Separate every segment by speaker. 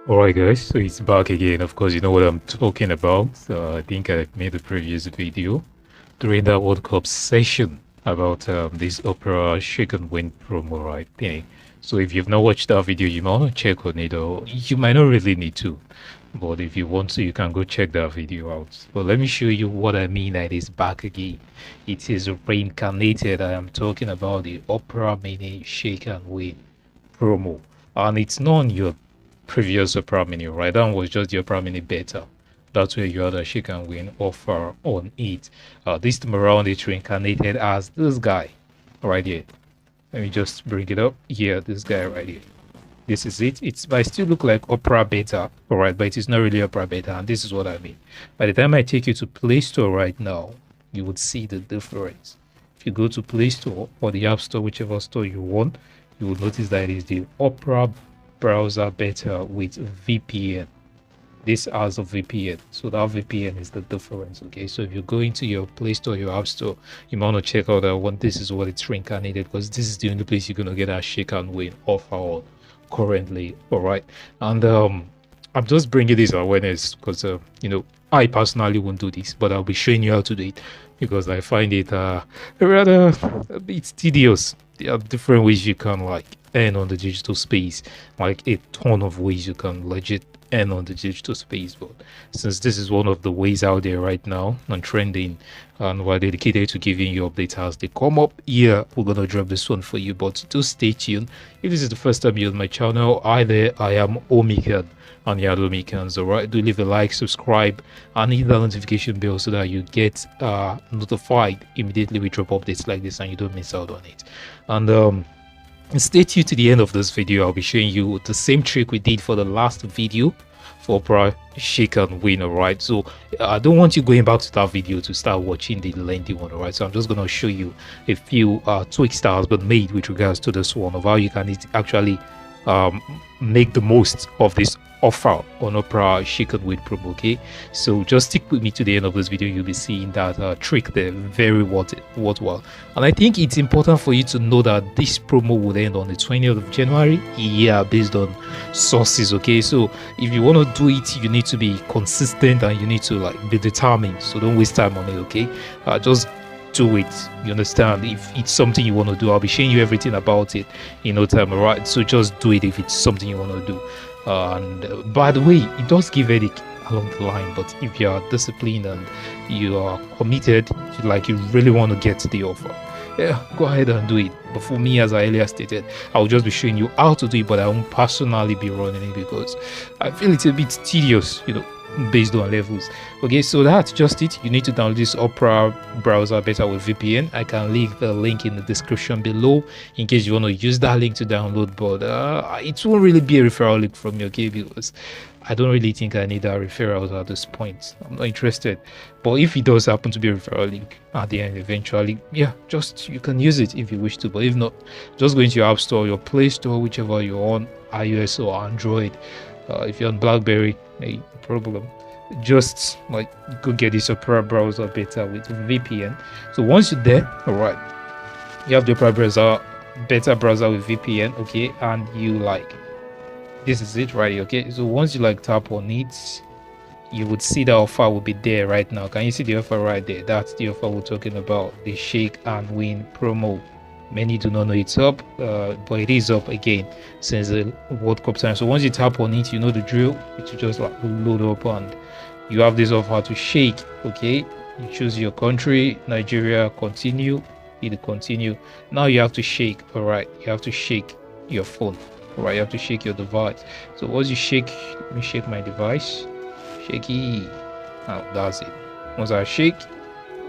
Speaker 1: Alright guys, so it's back again. Of course, you know what I'm talking about. I think I made a previous video during that World Cup session about this Opera Shake and Win promo right thing. So if you've not watched that video, you might want to check on it, or you might not really need to. But if you want to, you can go check that video out. But let me show you what I mean that is back again. It is reincarnated. I am talking about the Opera Mini Shake and Win promo. And it's not on your previous Opera Mini, right? That one was just the Opera Mini beta. That's where you had a Shake and Win offer on it. This time around, it's reincarnated as this guy right here. Let me just bring it up. Here, this guy right here. This is it. It might still look like Opera Beta, all right, but it is not really Opera Beta, and this is what I mean. By the time I take you to Play Store right now, you would see the difference. If you go to Play Store or the App Store, whichever store you want, you will notice that it is the Opera browser beta with VPN. This has a VPN, so that VPN is the difference. Okay, so if you go into your Play Store, your App Store, you might want to check out that one. This is what it's reincarnated, because this is the only place you're gonna get a Shake and Win offer on currently. All right, and I'm just bringing this awareness because you know, I personally won't do this, but I'll be showing you how to do it because I find it rather a bit tedious. There are different ways you can like earn on the digital space, like a ton of ways you can legit earn on the digital space. But since this is one of the ways out there right now and trending, and we're dedicated to giving you updates as they come up, yeah, we're gonna drop this one for you. But do stay tuned. If this is the first time you're on my channel, I am OMMICANG and the other OMMICANGs. All right, do leave a like, subscribe, and hit the notification bell so that you get notified immediately we drop updates like this and you don't miss out on it. And stay tuned to the end of this video. I'll be showing you the same trick we did for the last video for Opera Shake and Win. All right, so I don't want you going back to that video to start watching the lengthy one. All right, so I'm just going to show you a few tweaks that has been made with regards to this one, of how you can actually make the most of this offer on Opera Shake and Win promo. Okay, so just stick with me to the end of this video. You'll be seeing that trick there, very worthwhile. And I think it's important for you to know that this promo would end on the 20th of January, yeah, based on sources. Okay, so if you want to do it, you need to be consistent and you need to like be determined, so don't waste time on it. Okay, just do it. You understand? If it's something you want to do, I'll be showing you everything about it in no time. All right, so just do it if it's something you want to do. And by the way, it does give headache along the line, but if you are disciplined and you are committed, like you really want to get the offer, yeah, go ahead and do it. But for me, as I earlier stated, I'll just be showing you how to do it, but I won't personally be running it because I feel it's a bit tedious, you know, based on levels. Okay, so that's just it. You need to download this Opera browser beta with VPN. I can leave the link in the description below in case you want to use that link to download, but it won't really be a referral link from me, okay, because I don't really think I need that referral at this point. I'm not interested. But if it does happen to be a referral link at the end eventually, yeah, just you can use it if you wish to. But if not, just go into your App Store, your Play Store, whichever you're on, iOS or Android. If you're on BlackBerry, hey, problem, just like go get this Opera browser beta with VPN. So once you're there, all right, you have the Opera browser beta browser with VPN, okay, and you like, this is it right here. Okay, so once you like tap on it, you would see the offer will be there right now. Can you see the offer right there? That's the offer we're talking about, the Shake and Win promo. Many do not know it's up, but it is up again since the World Cup time. So once you tap on it, you know the drill. It will just like load up and you have this offer to shake. Okay, you choose your country, Nigeria, continue, hit continue. Now you have to shake. All right, you have to shake your phone. All right, you have to shake your device. So once you shake, let me shake my device. Shaky. Now that's it. Once I shake,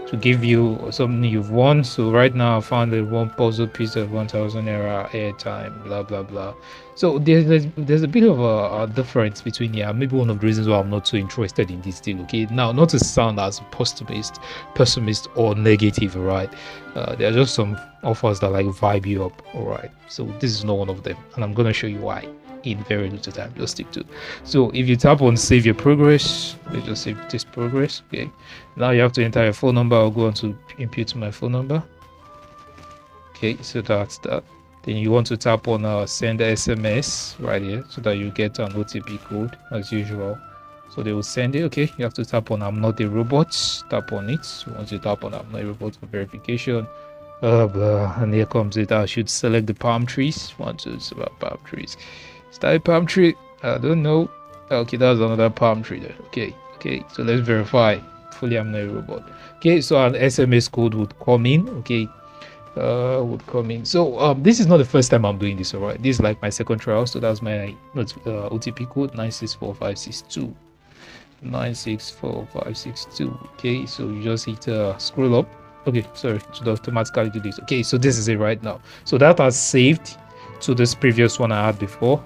Speaker 1: to give you something you've won. So right now I found a one puzzle piece of 1000 naira airtime, blah blah blah. So there's a bit of a difference between, yeah, maybe one of the reasons why I'm not so interested in this deal. Okay, now not to sound as pessimist or negative, right? There are just some offers that like vibe you up. All right, so this is not one of them, and I'm gonna show you why in very little time. Just stick to. So if you tap on save your progress, let's just save this progress. Okay, now you have to enter your phone number. I'll go on to input my phone number. Okay, so that's that. Then you want to tap on send SMS right here so that you get an OTP code as usual. So they will send it. Okay, you have to tap on I'm not a robot. Tap on it. Once you tap on I'm not a robot for verification, and here comes it. I should select the palm trees. One, two, it's about palm trees. Is that a palm tree? I don't know. Okay, that's another palm tree there. Okay, so let's verify. Fully I'm not a robot. Okay, so an SMS code would come in. Okay, would come in. So this is not the first time I'm doing this. All right, this is like my second trial. So that's my OTP code 964562. 964562. Okay, so you just hit scroll up. Okay, sorry, it should automatically do this. Okay, so this is it right now. So that has saved to this previous one I had before.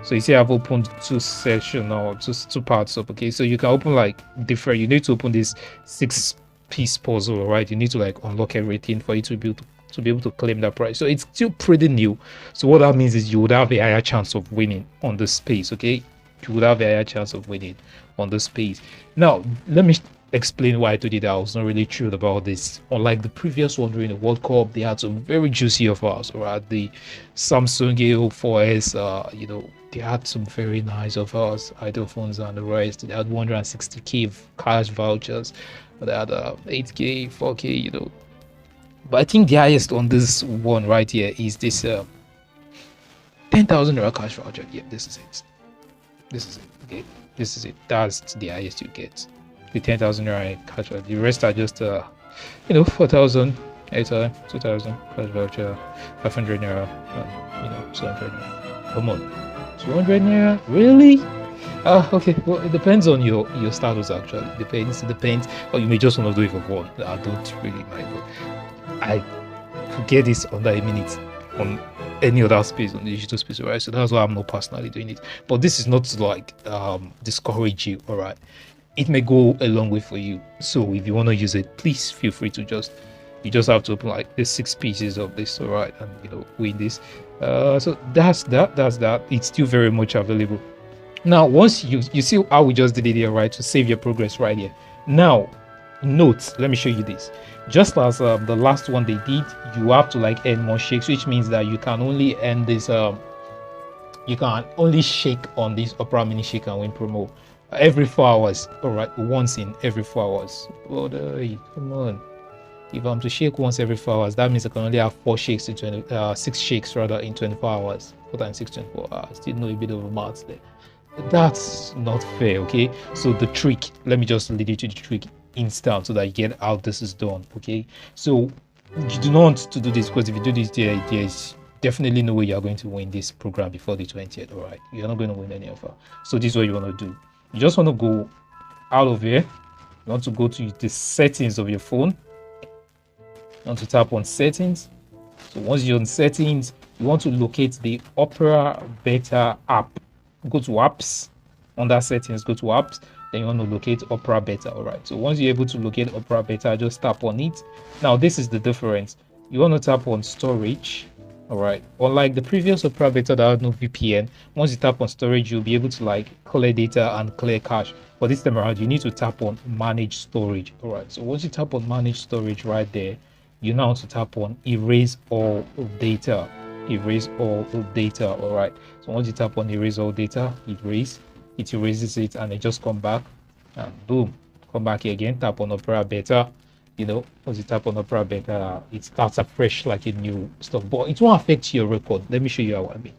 Speaker 1: So you see I've opened two sections or two parts up. Okay, so you can open like different, you need to open this 6-piece puzzle, right? You need to like unlock everything for you to be able to claim that prize. So it's still pretty new. So what that means is you would have a higher chance of winning on the space. Okay, you would have a higher chance of winning on the space. Now let me explain why I told you that I was not really thrilled about this. Unlike the previous one during the World Cup, they had some very juicy offers. Right, the Samsung A04s, you know, they had some very nice offers, idle phones and the rest. They had 160k cash vouchers, they had 8k, 4k, you know. But I think the highest on this one right here is this 10,000 naira cash voucher. Yeah, this is it. Okay, this is it. That's the highest you get. The 10,000 naira cash voucher. The rest are just you know, 4,000, 8,000, 2,000 cash voucher, 500 naira, you know, 200 naira. Come on, 200 naira, really? Okay, well, it depends on your status. Actually, it depends, or you may just want to do it for fun. I don't really mind, but I could get this under a minute on any other space, on the digital space, right? So that's why I'm not personally doing it. But this is not to like discourage you, all right? It may go a long way for you. So if you want to use it, please feel free to you just have to open like the 6 pieces of this, all right, and you know, win this. So that's that. It's still very much available. Now, once you see how we just did it here, right, to save your progress right here. Now, note, let me show you this. Just as the last one they did, you have to like earn more shakes, which means that you can only earn this you can only shake on this Opera Mini Shake and Win promo every 4 hours. All right, once in every 4 hours. Oh, come on. If I'm to shake once every 4 hours, that means I can only have 6 shakes rather in 24 hours. 4 times 6, 24 hours. Still know a bit of a maths there. That's not fair. Okay, so the trick, let me just lead you to the trick instant so that you get how this is done. Okay, so you do not want to do this, because if you do this, there is definitely no way you're going to win this program before the 20th. All right, you're not going to win any offer. So this is what you want to do. You just want to go out of here. You want to go to the settings of your phone. You want to tap on settings. So once you're on settings, you want to locate the Opera Beta app. Go to apps. Under settings, go to apps. Then you want to locate Opera Beta. All right, so once you're able to locate Opera Beta, just tap on it. Now this is the difference. You want to tap on storage. All right, unlike the previous Opera Beta that had no VPN, once you tap on storage, you'll be able to like clear data and clear cache. But this time around, you need to tap on manage storage. All right, so once you tap on manage storage right there, you now want to tap on erase all data. Erase all data. All right, so once you tap on erase all data, it erases it, and it just come back, and boom, come back here again. Tap on Opera Beta. You know, once you tap on Opera Beta, it starts afresh like a new stuff, but it won't affect your record. Let me show you how I mean.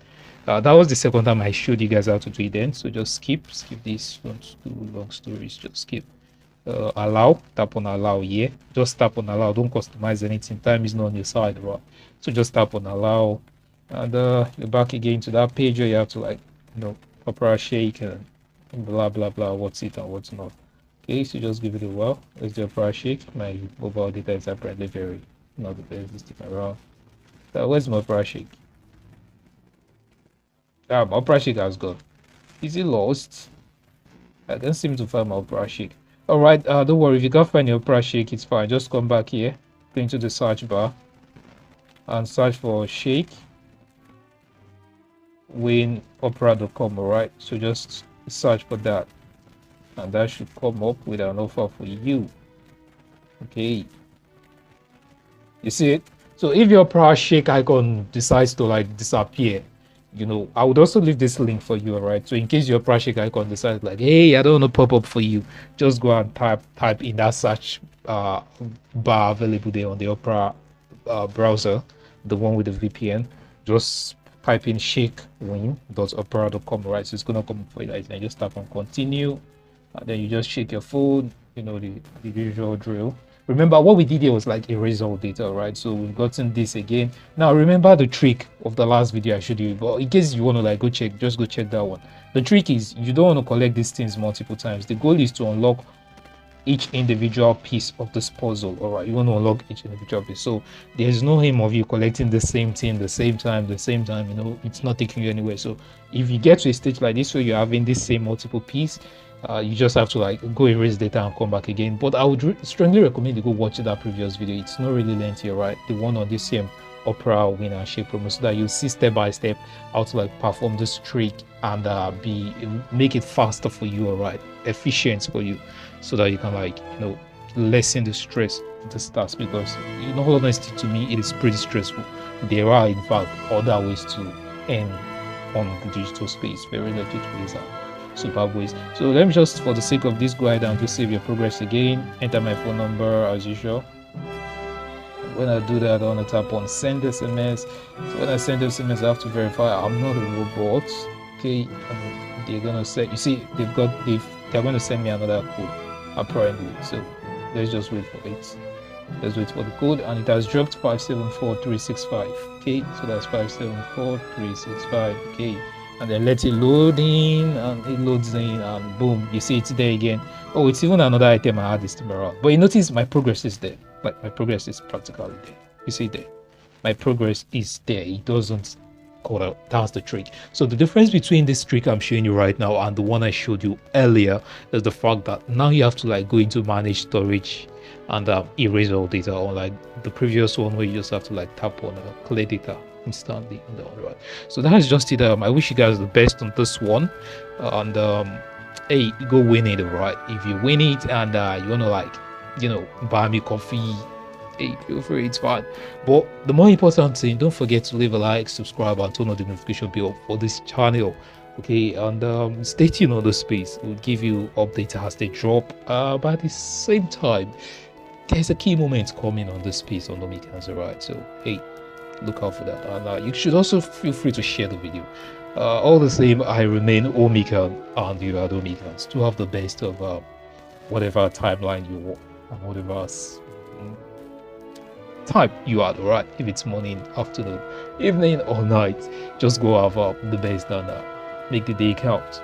Speaker 1: That was the second time I showed you guys how to do it then, so just skip this. Don't do long stories, just skip. Allow, tap on allow here. Just tap on allow, don't customize anything. Time is not on your side, right? So just tap on allow, and you're back again to that page where you have to like, you know, Opera Shake and blah blah blah, what's it and what's not. Okay, so just give it a while. Let's do Opera Shake. My mobile data is apparently very not the best this time around. So where's my Opera Shake? My Opera Shake has gone. Is it lost? I don't seem to find my Opera Shake. All right, don't worry, if you can't find your Opera Shake, it's fine. Just come back here, go into the search bar and search for Shake Win Opera.com. All right, so just search for that, and that should come up with an offer for you. Okay, you see it. So if your Opera shake icon decides to like disappear, you know, I would also leave this link for you, all right? So in case your Opera shake icon decides like, hey, I don't want to pop up for you, just go and type in that search bar available there on the Opera browser, the one with the VPN. Just type in shakewin.opera.com, right? So it's gonna come for you. Like, just tap on continue, and then you just shake your phone, you know, the usual drill. Remember what we did here was like erase all data, right? So we've gotten this again. Now remember the trick of the last video I showed you, but in case you want to like go check, just go check that one. The trick is you don't want to collect these things multiple times. The goal is to unlock each individual piece of this puzzle. All right, you want to unlock each individual piece. So there's no aim of you collecting the same thing the same time, you know, it's not taking you anywhere. So if you get to a stage like this where you're having this same multiple piece, you just have to like go erase data and come back again. But I would strongly recommend you go watch that previous video. It's not really lengthy, right? The one on this same Opera win and shake promo, so that you see step by step how to like perform this trick and make it faster for you, all right, efficient for you, so that you can like, you know, lessen the stress of the task. Because in all honesty, to me it is pretty stressful. There are in fact other ways to earn on the digital space, very legit ways and superb ways. So let me just, for the sake of this, go ahead and just save your progress again, enter my phone number as usual. When I do that, I want to tap on send SMS. So when I send SMS, I have to verify I'm not a robot. Okay, and they're gonna say, you see, they're going to send me another code apparently. So let's just wait for it. Let's wait for the code, and it has dropped 574365. Okay, so that's 574365. Okay, and then let it load in, and it loads in, and boom, you see it's there again. Oh, it's even another item I had this time around. But you notice my progress is there. Like my progress is practically there. You see there, my progress is there. It doesn't go out. That's the trick. So the difference between this trick I'm showing you right now and the one I showed you earlier is the fact that now you have to like go into manage storage and erase all data, on like the previous one where you just have to like tap on clear data instantly on the other one. So that's just it. I wish you guys the best on this one, and hey, go win it, right? If you win it and you want to like, you know, buy me coffee, hey, feel free, it's fine. But the more important thing, don't forget to leave a like, subscribe, and turn on the notification bell for this channel. Okay, and stay tuned on the space. We'll give you updates as they drop, but at the same time there's a key moment coming on this space on OMMICANGS, right? So hey, look out for that, and you should also feel free to share the video. All the same, I remain OMMICANG, and you are OMMICANGS. To have the best of whatever timeline you want and whatever time you are, right? If it's morning, afternoon, evening, or night, just go have the best and make the day count.